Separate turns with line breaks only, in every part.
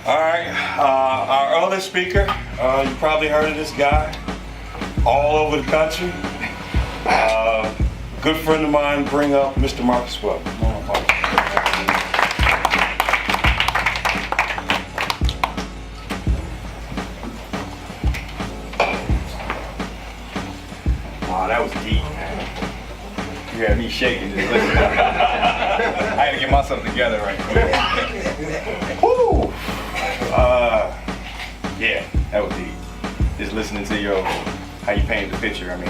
All right, our other speaker, you probably heard of this guy all over the country. Good friend of mine, bring up Mr. Marcus Weldon. Come on, Marcus.
Wow, that was deep, man. You had me shaking just listening. I had to get myself together right quick. Woo! Yeah, that was deep. Just listening to how you painted the picture. I mean,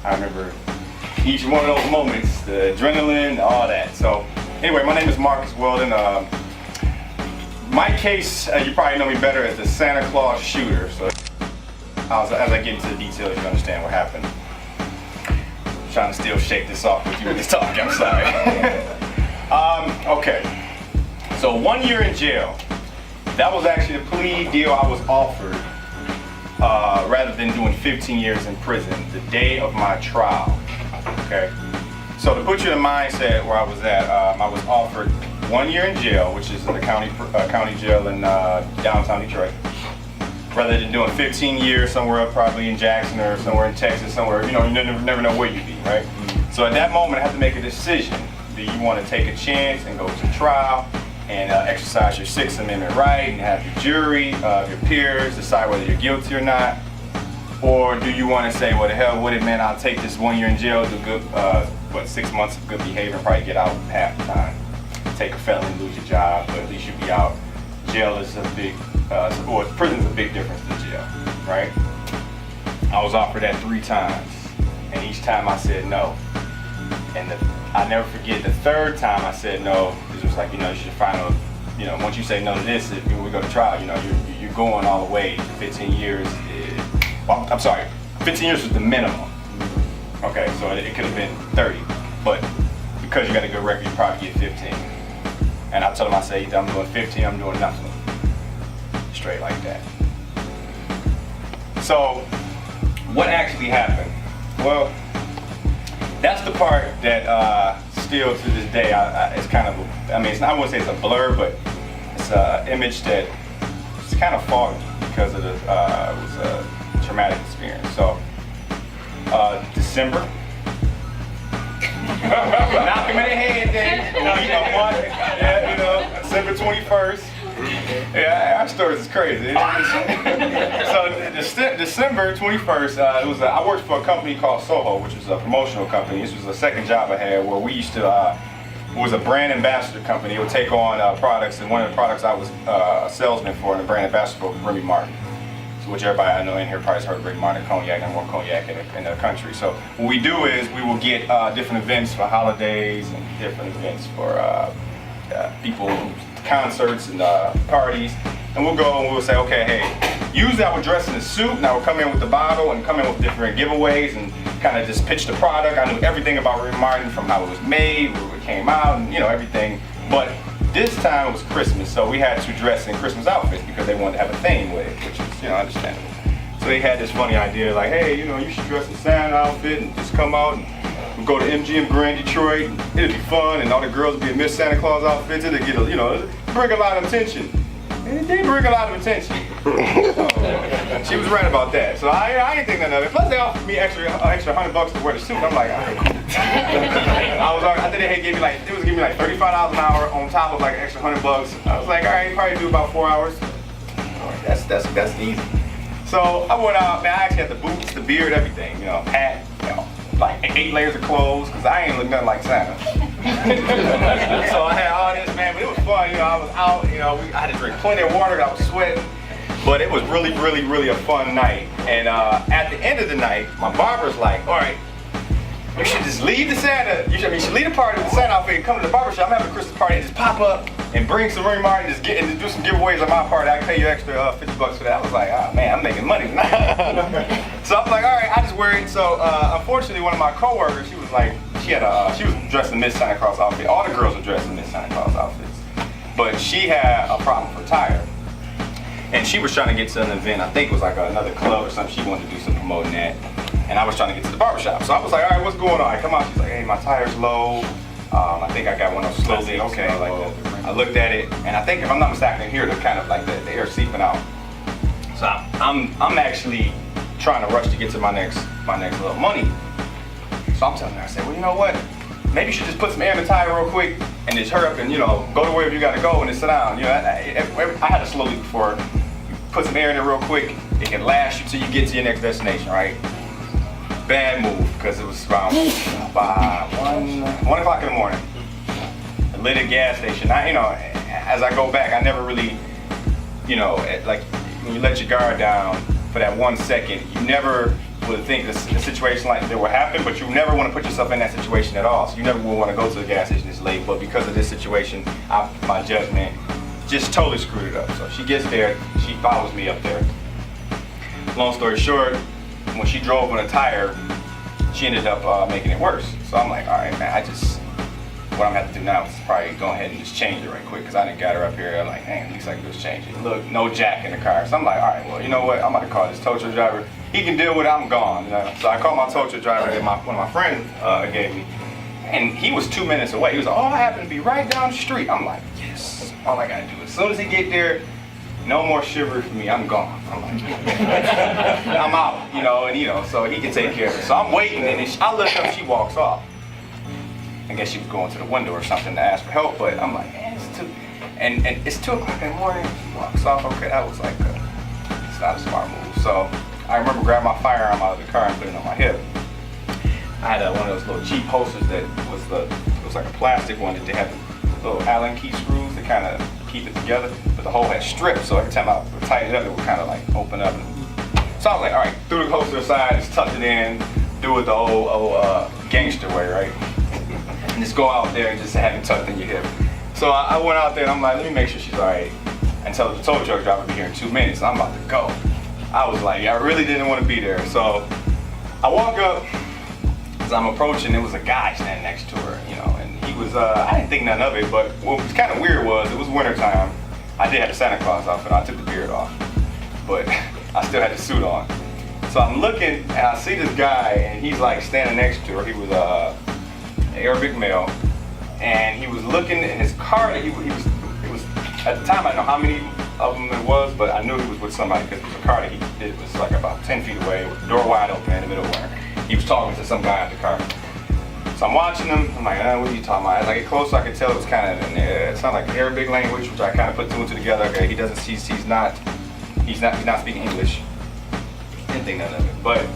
I remember each one of those moments, the adrenaline, all that. So, anyway, my name is Marcus Weldon. My case, you probably know me better as the Santa Claus shooter. So, as I get into the details, you understand what happened. I'm trying to still shake this off with you with this talk. I'm sorry. Okay. So 1 year in jail. That was actually the plea deal I was offered, rather than doing 15 years in prison the day of my trial. Okay. So to put you in the mindset where I was at, I was offered 1 year in jail, which is in the county jail in downtown Detroit, rather than doing 15 years somewhere up, probably in Jackson or somewhere in Texas, somewhere, you never know where you'd be, right? So at that moment, I had to make a decision. Do you want to take a chance and go to trial and exercise your Sixth Amendment right and have your jury, your peers decide whether you're guilty or not? Or do you want to say, well, the hell with it, man, I'll take this 1 year in jail, do good, 6 months of good behavior, and probably get out half the time. Take a felony, lose your job, but at least you'll be out. Jail is a big, prison's a big difference than jail, right? I was offered that 3 times, and each time I said no. And I never forget the third time I said no, because it was like, you should find a, once you say no to this, if we go to trial, you're going all the way to 15 years. Well, I'm sorry, 15 years was the minimum. Okay, so it could have been 30, but because you got a good record, you probably get 15. And I told him, I said, either I'm doing 15, I'm doing nothing. Straight like that. So, what actually happened? Well, that's the part that still to this day, it's kind of, I wouldn't say it's a blur, but it's an image that it's kind of foggy because of it was a traumatic experience. So, December. Knock him in the head then. December 21st. Yeah, our stories is crazy. So December 21st, I worked for a company called Soho, which was a promotional company. This was the second job I had where we used to, it was a brand ambassador company. It would take on products, and one of the products I was a salesman for and a brand ambassador for was Remy Martin. Which everybody I know in here probably has heard of Remy Martin cognac, and more cognac in the country. So what we do is we will get different events for holidays and different events for people, concerts and parties, and we'll go and we'll say, okay, hey, usually I would dress in a suit and I would come in with the bottle and come in with different giveaways and kind of just pitch the product. I knew everything about Remy Martin, from how it was made, where it came out, and everything. But this time it was Christmas, so we had to dress in Christmas outfits because they wanted to have a theme with it, which is, understandable. So they had this funny idea, like, hey, you should dress in Santa outfit and just come out and we'll go to MGM Grand Detroit. And it'd be fun, and all the girls would be in Miss Santa Claus outfits. It'd get, bring a lot of attention. And it did bring a lot of attention. So, she was right about that. So I ain't think nothing of it. Plus they offered me extra $100 to wear the suit. I'm like, all right, cool. I think they gave me like $35 an hour on top of like an extra $100. I was like, all right, probably do about 4 hours. That's easy. So I went out, man. I actually had the boots, the beard, everything. Hat, like 8 layers of clothes, because I ain't look nothing like Santa. So I had all this, man. But it was fun. I was out. I had to drink plenty of water. I was sweating. But it was really, really, really a fun night. And at the end of the night, my barber's like, all right, you should just leave the Santa. You should leave the party with the Santa outfit and come to the barbershop. I'm having a Christmas party and just pop up and bring some Remy Martin and just do some giveaways on my part. I can pay you extra $50 for that. I was like, oh man, I'm making money tonight. So I was like, all right, I just wear it. So unfortunately, one of my coworkers, she was like, she was dressed in Miss Santa Claus outfit. All the girls were dressed in Miss Santa Claus outfits, but she had a problem with her tire. And she was trying to get to an event, I think it was like another club or something. She wanted to do some promoting that. And I was trying to get to the barbershop. So I was like, all right, what's going on? I come out, she's like, hey, my tire's low. I think I got one of those slowly. Okay. I looked at it, and I think if I'm not mistaken, I hear the kind of like the air seeping out. So I'm actually trying to rush to get to my next little money. So I'm telling her, I said, well, you know what? Maybe you should just put some air in the tire real quick and just hurry up and, go to wherever you gotta go and then sit down. I had to slowly before you put some air in it real quick. It can last you till you get to your next destination, right? Bad move, because it was around by 1 o'clock in the morning. I lit a gas station. As I go back, I never really, like when you let your guard down for that 1 second, you never would think a situation like that would happen, but you never want to put yourself in that situation at all. So you never would want to go to the gas station this late, but because of this situation, my judgment just totally screwed it up. So she gets there, she follows me up there. Long story short, when she drove on a tire, she ended up making it worse. So I'm like, all right, man, what I'm gonna have to do now is probably go ahead and just change it right quick, because I didn't got her up here. I'm like, dang, at least I can just change it. Look, no jack in the car. So I'm like, all right, well, you know what? I'm about to call this tow truck driver. He can deal with it, I'm gone. So I called my tow truck driver that one of my friends gave me. And he was 2 minutes away. He was like, oh, I happen to be right down the street. I'm like, yes, all I gotta do. As soon as he get there, no more shiver for me, I'm gone. I'm like, I'm out, so he can take care of it. So I'm waiting, and I look up, she walks off. I guess she was going to the window or something to ask for help, but I'm like, man, it's 2 o'clock in the morning. She walks off. Okay, that was like, it's not a smart move. So I remember grabbing my firearm out of the car and putting it on my hip. I had one of those little cheap holsters that it was like a plastic one that they had the little Allen key screws to kind of keep it together, but the hole had strips, so every time I would tighten it up, it would kind of like open up. So I was like, all right, threw the holster aside, just tucked it in, do it the old gangster way, right? And just go out there and just have it tucked in your hip. So I went out there and I'm like, let me make sure she's all right, and tell the tow truck driver to be here in 2 minutes. I'm about to go. I was like, I really didn't want to be there. So I walk up, as I'm approaching, there was a guy standing next to her, and he was, I didn't think nothing of it, but what was kind of weird was, it was winter time. I did have a Santa Claus outfit, I took the beard off, but I still had the suit on. So I'm looking, and I see this guy, and he's like standing next to her. He was an Arabic male, and he was looking in his car that it was, at the time I didn't know how many of them it was, but I knew he was with somebody, because it was a car that it was like about 10 feet away, with the door wide open in the middle where he was talking to some guy at the car. So I'm watching him, I'm like, what are you talking about? As I get closer, I could tell it was kind of, it sounded like Arabic language, which I kind of put 2 and 2 together. Okay, he's not speaking English. Didn't think none of it. But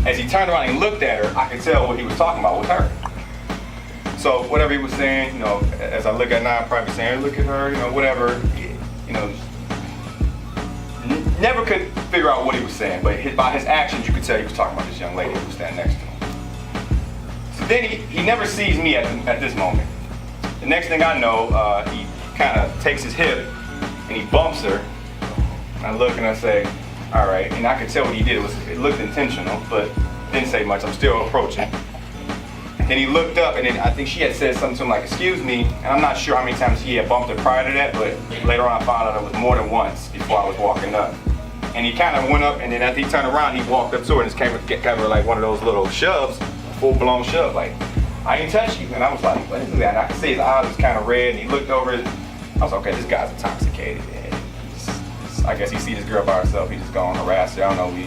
as he turned around and looked at her, I could tell what he was talking about with her. So whatever he was saying, as I look at now, I'm probably saying, look at her, whatever, never could figure out what he was saying, but by his actions, you could tell he was talking about this young lady who was standing next to him. So then he never sees me at this moment. The next thing I know, he kind of takes his hip and he bumps her. And I look and I say, all right, and I could tell what he did. It looked intentional, but didn't say much. I'm still approaching. Then he looked up, and then I think she had said something to him like, excuse me, and I'm not sure how many times he had bumped her prior to that, but later on I found out it was more than once before I was walking up. And he kind of went up, and then after he turned around, he walked up to her and just gave her like one of those little shoves, full-blown shove, like, I ain't touch you. And I was like, what is that? And I could see his eyes was kind of red, and he looked over, I was like, okay, this guy's intoxicated. And I guess he see this girl by herself, he just gone harass her. I don't know,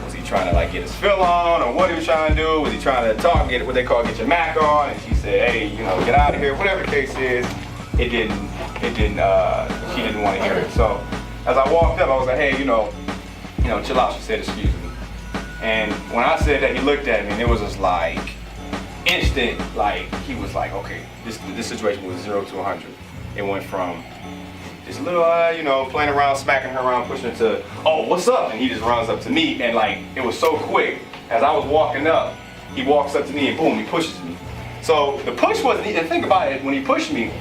was he trying to like get his fill on, or what he was trying to do? Was he trying to talk, get what they call get your Mac on? And she said, hey, get out of here. Whatever the case is, she didn't want to hear it. So as I walked up, I was like, hey, chill out. She said, excuse me. And when I said that, he looked at me, and it was just like instant, like he was like, okay, this situation was 0 to 100. It went from just a little, playing around, smacking her around, pushing her to, oh, what's up? And he just runs up to me, and like, it was so quick. As I was walking up, he walks up to me, and boom, he pushes me. So the push wasn't, and think about it, when he pushed me,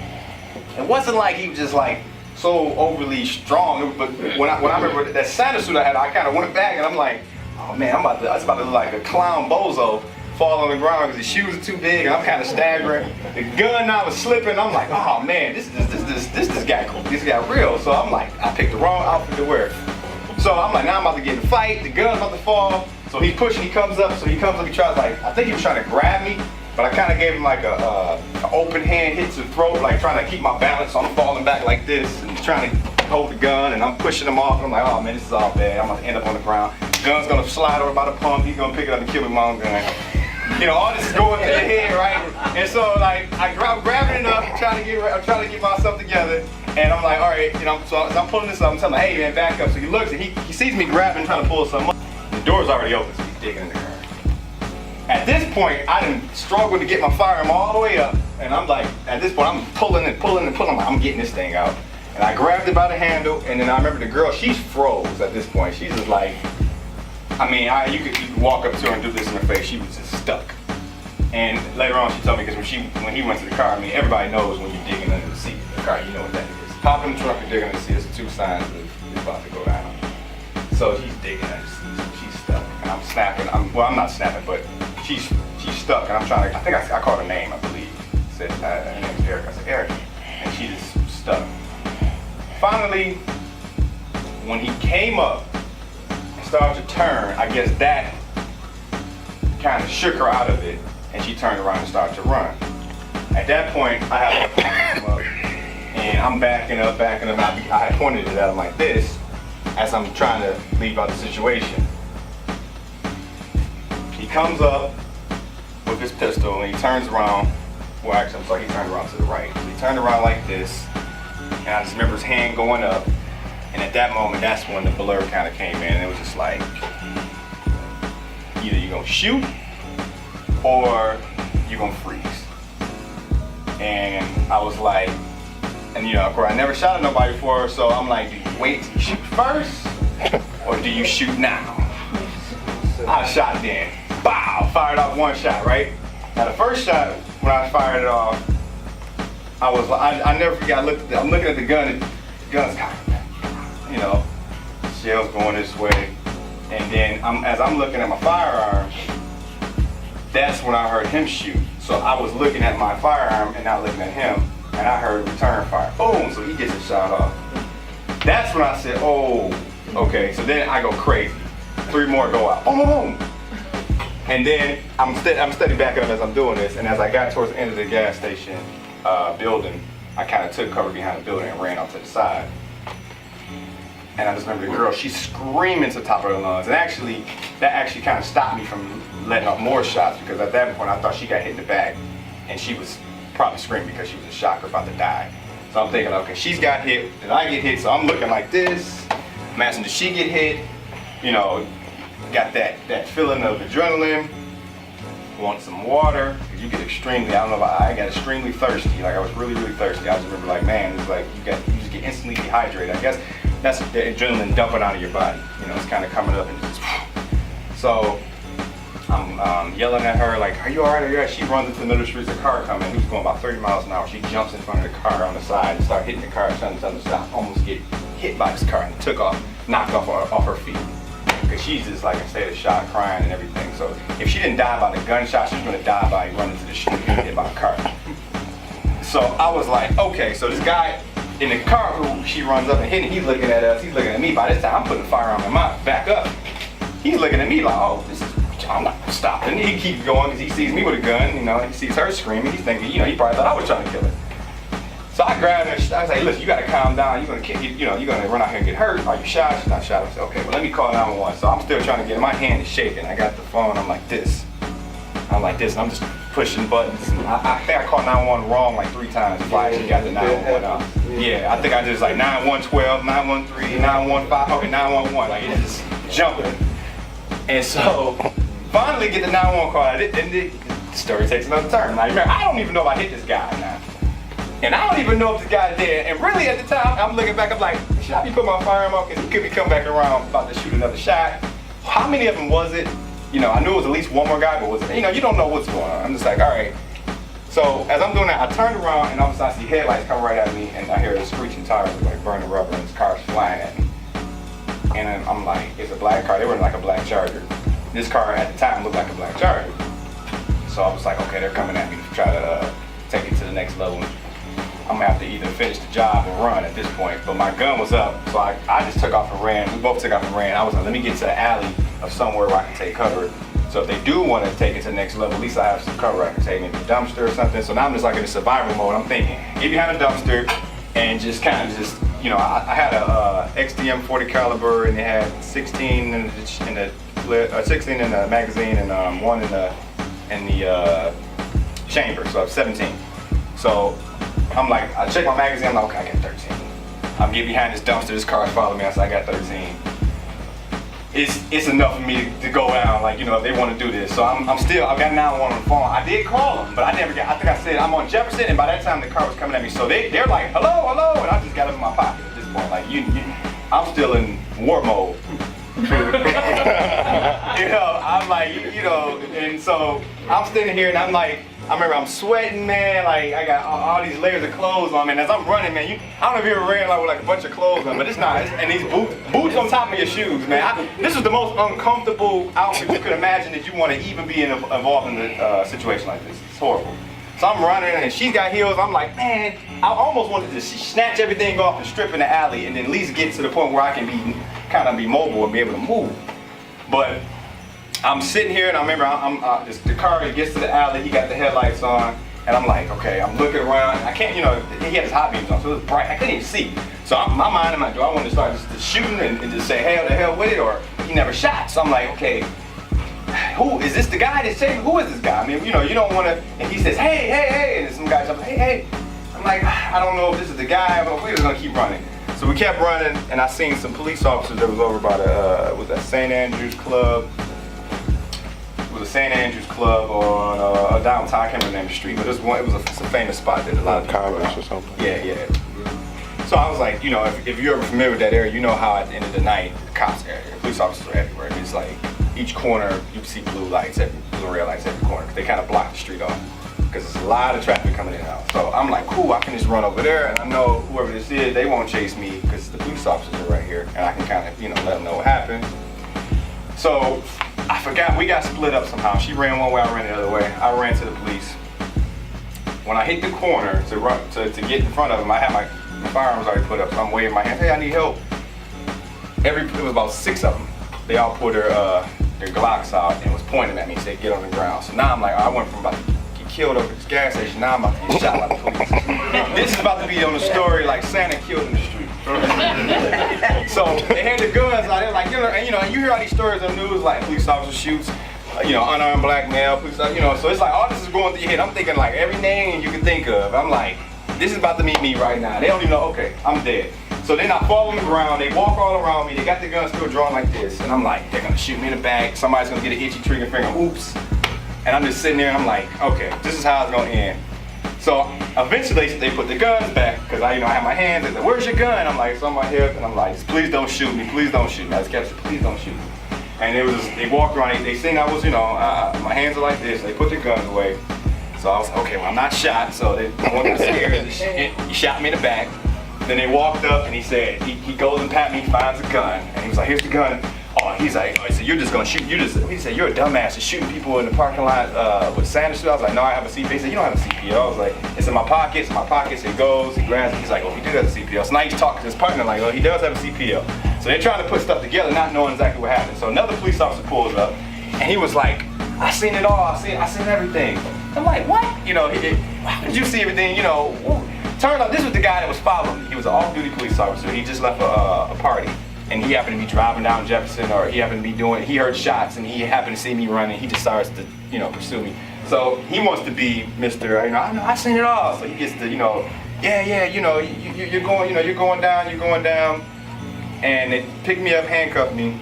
it wasn't like he was just like so overly strong. But when I remember that Santa suit I had, I kind of went back, and I'm like, oh man, it's about to look like a clown bozo. Fall on the ground because his shoes are too big, and I'm kind of staggering. The gun now was slipping. I'm like, oh man, this guy cool. This guy real. So I'm like, I picked the wrong outfit to wear. So I'm like, now I'm about to get in a fight. The gun's about to fall. So he's pushing. He comes up. He tries like, I think he was trying to grab me, but I kind of gave him like a open hand hit to the throat, like trying to keep my balance. So I'm falling back like this and trying to hold the gun, and I'm pushing him off. And I'm like, oh man, this is all bad. I'm gonna end up on the ground. Gun's gonna slide over by the pump. He's gonna pick it up and kill me with my own gun. You know, all this is going through the head, right? And so like I'm grabbing it up, I'm trying to get myself together, and I'm like, all right, you know, so I'm pulling this up. I'm telling him, hey man, back up. So he looks and he sees me grabbing, trying to pull something up. The door's already open, so he's digging in the car. At this point, I done struggled to get my firearm all the way up, and I'm like, at this point, I'm pulling and pulling and pulling. I'm like, I'm getting this thing out. And I grabbed it by the handle, and then I remember the girl, she's froze at this point. She's just like, I mean, you could walk up to her and do this in her face. She was just stuck. And later on, she told me, because when he went to the car, I mean, everybody knows when you're digging under the seat of the car, you know what that is. Popping the trunk and digging under the seat, there's two signs that it's about to go down. So she's digging under the seat, she's stuck. And I'm snapping, I'm not snapping, but she's stuck, and I'm trying to, I think I called her name, I believe. Said, her name's Erica. I said, Erica. And she just stuck. Finally, when he came up and started to turn, I guess that kind of shook her out of it, and she turned around and started to run. At that point, I had to come up, and I'm backing up. I had pointed it at him like this as I'm trying to leave out the situation. He comes up with his pistol, and he turns around. Well, actually, I'm sorry, he turned around to the right. So he turned around like this, and I just remember his hand going up. And at that moment, that's when the blur kind of came in. And it was just like, either you're gonna shoot or you're gonna freeze. And I was like, and you know, of course, I never shot at nobody before, so I'm like, do you wait till you shoot first, or do you shoot now? I shot then. Bow! Fired off one shot, right? Now the first shot, when I fired it off, I never forget, I'm looking at the gun, and the gun's cocked. You know, shells going this way. And then as I'm looking at my firearm, that's when I heard him shoot. So I was looking at my firearm and not looking at him, and I heard return fire. Boom, so he gets a shot off. That's when I said, oh, okay. So then I go crazy. 3 more go out. Boom, boom, boom. And then I'm steady backing up as I'm doing this, and as I got towards the end of the gas station building, I kind of took cover behind the building and ran off to the side. And I just remember the girl, she's screaming to the top of her lungs. And that actually kind of stopped me from letting off more shots, because at that point I thought she got hit in the back, and she was probably screaming because she was in shock or about to die. So I'm thinking, okay, she's got hit, did I get hit? So I'm looking like this. I'm asking, did she get hit? You know, got that feeling of adrenaline. Want some water, because you get extremely, I don't know about, I got extremely thirsty. Like I was really, really thirsty. I just remember like, man, it's like you just get instantly dehydrated. I guess that's the adrenaline dumping out of your body. You know, it's kind of coming up and just, so I'm yelling at her like, are you all right? Are you all right? She runs into the middle of the street, there's a car coming. He was going about 30 miles an hour. She jumps in front of the car on the side and starts hitting the car, trying to stop, almost get hit by this car, and took off, knocked off her feet. Because she's just like in a state of shock, crying and everything. So if she didn't die by the gunshot, she's gonna die by running to the street and getting hit by a car. So I was like, okay, so this guy in the car who she runs up and hitting, he's looking at us, he's looking at me. By this time, I'm putting the firearm in my back up. He's looking at me like, oh, I'm not gonna stop. And he keeps going because he sees me with a gun, you know, he sees her screaming, he's thinking, you know, he probably thought I was trying to kill her. So I grabbed her, I was like, listen, you gotta calm down, you're gonna run out here and get hurt. Are you shot? She's not shot. I said, okay, well let me call 911. So I'm still trying to get, my hand is shaking. I got the phone, I'm like this, and I'm just pushing buttons. I think I called 911 wrong like 3 times before I actually got the 911 out. Yeah, I think I just like 912, 913, 915, okay, 911, like it's just jumping. And so finally get the 911 call, and the story takes another turn. Now remember, I don't even know if I hit this guy now. And I don't even know if this guy's dead. And really at the time, I'm looking back, I'm like, should I be putting my firearm on? Because he could be coming back around about to shoot another shot. How many of them was it? You know, I knew it was at least one more guy, but was it, you know, you don't know what's going on. I'm just like, all right. So as I'm doing that, I turned around and all of a sudden I see headlights come right at me, and I hear the screeching tires like burning rubber, and this car's flying at me. And then I'm like, it's a black car. They were like a black Charger. This car at the time looked like a black Charger. So I was like, okay, they're coming at me to try to take it to the next level. I'm gonna have to either finish the job or run at this point. But my gun was up, so I just took off and ran. We both took off and ran. I was like, let me get to the alley of somewhere where I can take cover. So if they do want to take it to the next level, at least I have some cover I can take, maybe a dumpster or something. So now I'm just like in a survival mode. I'm thinking, get behind a dumpster and just kind of just, you know, I had a XDM 40 caliber, and they had 16 in the 16 in the magazine and 1 in the chamber, so I have 17. So I'm like, I check my magazine, I'm like, okay, I got 13. I'm getting behind this dumpster, this car's following me, I said, I got 13. It's enough for me to go down, like, you know, if they want to do this. So I've got 911 on the phone. I did call them, but I think I said I'm on Jefferson, and by that time the car was coming at me. So they're like, hello, hello, and I just got them in my pocket at this point. Like, I'm still in war mode. You know, I'm like, you know, and so I'm standing here and I'm like, I remember I'm sweating, man, like I got all these layers of clothes on, man. As I'm running, man, I don't know if you ever ran like with like a bunch of clothes on, but it's not. And these boots on top of your shoes, man. This is the most uncomfortable outfit you could imagine that you want to even be involved in a situation like this. It's horrible. So I'm running and she's got heels. I'm like, man, I almost wanted to snatch everything off and strip in the alley and then at least get to the point where I can be mobile and be able to move. But I'm sitting here and I remember the car gets to the alley, he got the headlights on, and I'm like, okay, I'm looking around. I can't, you know, he had his high beams on, so it was bright. I couldn't even see. So my mind, I'm like, do I want to start just shooting and just say, hell the hell with it, or he never shot. So I'm like, okay, who is this? The guy that's saying, who is this guy? I mean, you know, you don't want to. And he says, hey, hey, hey, and some guys up, hey, hey. I'm like, I don't know if this is the guy, but we're just gonna keep running. So we kept running, and I seen some police officers that was over by was that St. Andrew's Club. It was a St. Andrew's Club on downtown, I can't remember the name of the street, but it's a famous spot that a lot of people
Congress or something.
Yeah, yeah. So I was like, you know, if you're ever familiar with that area, you know how at the end of the night, the cops are everywhere, police officers are everywhere. It's like each corner you see blue red lights every corner, because they kind of block the street off, because there's a lot of traffic coming in and out. So I'm like, cool, I can just run over there, and I know whoever this is, they won't chase me because the police officers are right here, and I can kind of, you know, let them know what happened. So I forgot, we got split up somehow. She ran one way, I ran the other way. I ran to the police. When I hit the corner to get in front of them, I had my firearms already put up, so I'm waving my hand, hey, I need help. It was about 6 of them. They all put their Glocks out and was pointing at me and said, get on the ground. So now I'm like, I went from about to get killed over this gas station, now I'm about to get shot by the police. This is about to be on the story like Santa killed in the street. So they had the guns out there, like, you know, you hear all these stories on the news, like police officer shoots, you know, unarmed black male, police, you know, so it's like all this is going through your head. I'm thinking like every name you can think of. I'm like, this is about to meet me right now. They don't even know, okay, I'm dead. So then I fall on the ground, they walk all around me, they got the gun still drawn like this, and I'm like, they're gonna shoot me in the back, somebody's gonna get an itchy trigger finger, oops. And I'm just sitting there and I'm like, okay, this is how it's gonna end. So eventually they put the guns back, because I have my hands, they said, where's your gun? I'm like, it's on my hip, and I'm like, please don't shoot me, please don't shoot me. I just kept saying, please don't shoot me. And they walked around, they seen I was, my hands are like this, they put their guns away. So I was, okay, well I'm not shot, so they went upstairs, he shot me in the back. Then they walked up and he said, he goes and pat me, finds a gun, and he was like, here's the gun. Oh, he's like, he said, you're just gonna shoot, he said, you're a dumbass, just shooting people in the parking lot with Sanders. I was like, no, I have a CPO. He said, you don't have a CPO. I was like, it's in my pockets, It goes, he grabs it, he's like, oh, he does have a CPO. So now he's talking to his partner like, oh, he does have a CPO. So they're trying to put stuff together, not knowing exactly what happened. So another police officer pulls up, and he was like, I seen it all, I seen everything. I'm like, what? How did you see everything, Turned out this was the guy that was following me. He was an off-duty police officer. He just left a party, and he happened to be driving down Jefferson, or he happened to be he heard shots, and he happened to see me running. He just starts to, pursue me. So he wants to be Mr. I know, I seen it all. So he gets to, you're going down, and they picked me up, handcuffed me,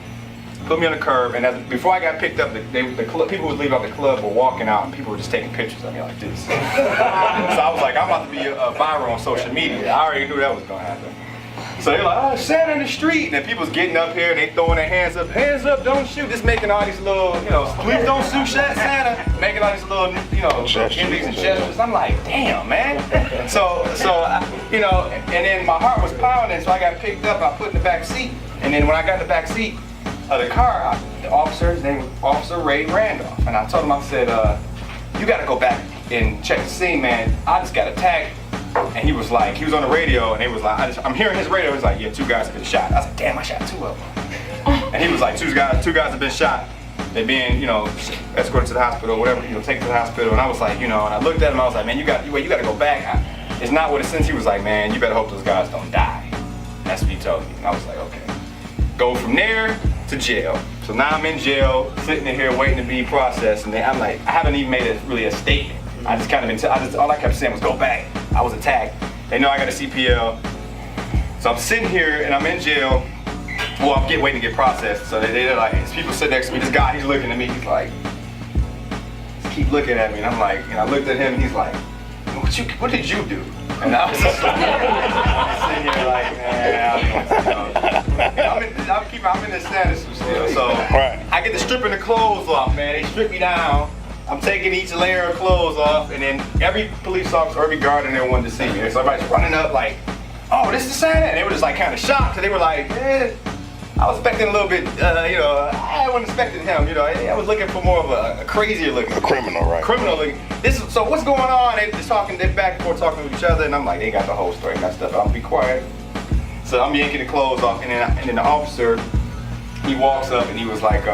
put me on the curb, and before I got picked up, the people who was leaving out the club were walking out, and people were just taking pictures of me like this. So I was like, I'm about to be viral on social media. I already knew that was gonna happen. So they're like, oh, Santa in the street, and then people's getting up here and they throwing their hands up, don't shoot. Just making all these little, please don't shoot Santa, making all these little, envies and gestures. I'm like, damn, man. So and then my heart was pounding, so I got picked up, I put in the back seat, and then when I got in the back seat of the car, the officer, his name was Officer Ray Randolph, and I told him, I said, you gotta go back and check the scene, man. I just got attacked. And he was on the radio, and he was like, I'm hearing his radio. He was like, yeah, 2 guys have been shot. I was like, damn, I shot 2 of them. And he was like, two guys have been shot. They're being, escorted to the hospital, whatever, taken to the hospital. And I was like, and I looked at him, I was like, man, you got to go back. It's not what it since. He was like, man, you better hope those guys don't die. That's what he told me. And I was like, okay. Go from there to jail. So now I'm in jail, sitting in here waiting to be processed. And I'm like, I haven't even made really a statement. I just kind of all I kept saying was go back. I was attacked. They know I got a CPL. So I'm sitting here and I'm in jail. Well, I'm waiting to get processed. So they're like, these people sit next to me. This guy, he's looking at me. He's like, just keep looking at me. And I'm like, I looked at him. And he's like, what did you do? And I was just like, sitting here like, man, I'm in this status still. So I get to stripping the clothes off, man. They strip me down. I'm taking each layer of clothes off, and then every police officer, every guard in there wanted to see me. So everybody's running up like, oh, this is Santa. And they were just like kind of shocked. And they were like, I was expecting a little bit, I wasn't expecting him, I was looking for more of a crazier looking.
A criminal, right?
Criminal looking. So what's going on? They're talking, they're back and forth talking to each other, and I'm like, they got the whole story messed up. I'm be quiet. So I'm yanking the clothes off, and then the officer, he walks up and he was like,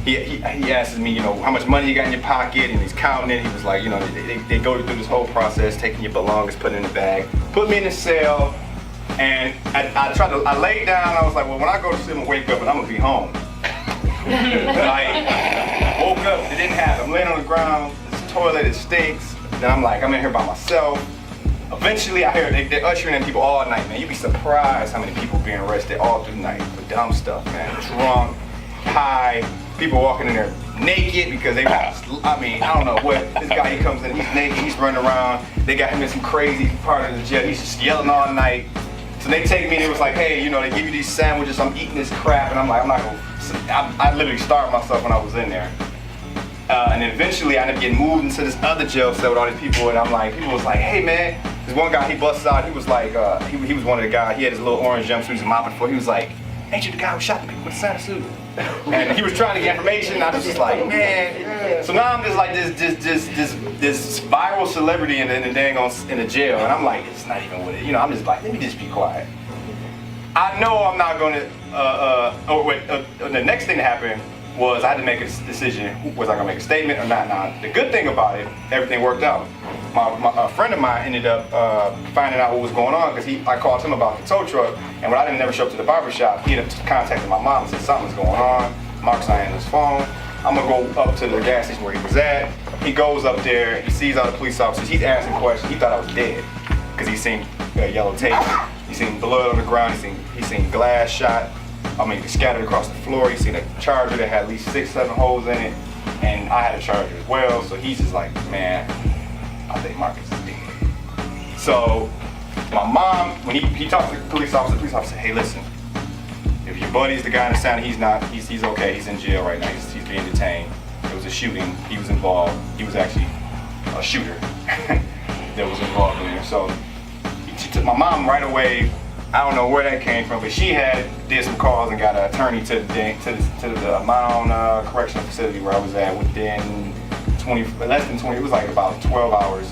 he asks me, how much money you got in your pocket, and he's counting it. He was like, they go through this whole process, taking your belongings, putting it in the bag, put me in the cell. And I laid down, I was like, well, when I go to sleep and wake up, and I'm gonna be home. I woke up, it didn't happen. I'm laying on the ground, this toilet, it stinks. Then I'm like, I'm in here by myself. Eventually, I hear they're ushering in people all night, man. You'd be surprised how many people being arrested all through the night for dumb stuff, man. Drunk, high, people walking in there naked because they got, I don't know what. This guy, he comes in, he's naked, he's running around. They got him in some crazy part of the jail. He's just yelling all night. So they take me and it was like, hey, they give you these sandwiches, I'm eating this crap, and I'm like, I'm not gonna, I literally starved myself when I was in there. And then eventually I ended up getting moved into this other jail cell with all these people, and I'm like, people was like, hey man, this one guy, he busts out, he was like, he was one of the guys, he had his little orange jumpsuit, he was mopping for, he was like, ain't you the guy who shot the people with the Santa suit? And he was trying to get information, and I was just like, man. So now I'm just like this viral celebrity in the jail, and I'm like, it's not even what it, I'm just like, let me just be quiet. I know I'm not gonna, the next thing that happened was I had to make a decision, was I gonna make a statement or not? Now, the good thing about it, everything worked out. A friend of mine ended up finding out what was going on because I called him about the tow truck, and when I didn't never show up to the barber shop, he ended up contacting my mom and said something's going on. Mark's not on his phone. I'm gonna go up to the gas station where he was at. He goes up there, he sees all the police officers, he's asking questions. He thought I was dead because he seen yellow tape, he seen blood on the ground, he seen glass shot. Scattered across the floor. He seen a charger that had at least 6-7 holes in it, and I had a charger as well. So he's just like, man, I think Marcus is dead. So my mom, when he talked to the police officer said, hey, listen, if your buddy's the guy in the sound, he's okay. He's in jail right now. He's being detained. It was a shooting. He was involved. He was actually a shooter that was involved in there. So she took my mom right away. I don't know where that came from, but she did some calls and got an attorney to the Mount Correctional Facility where I was at within less than 20, it was like about 12 hours.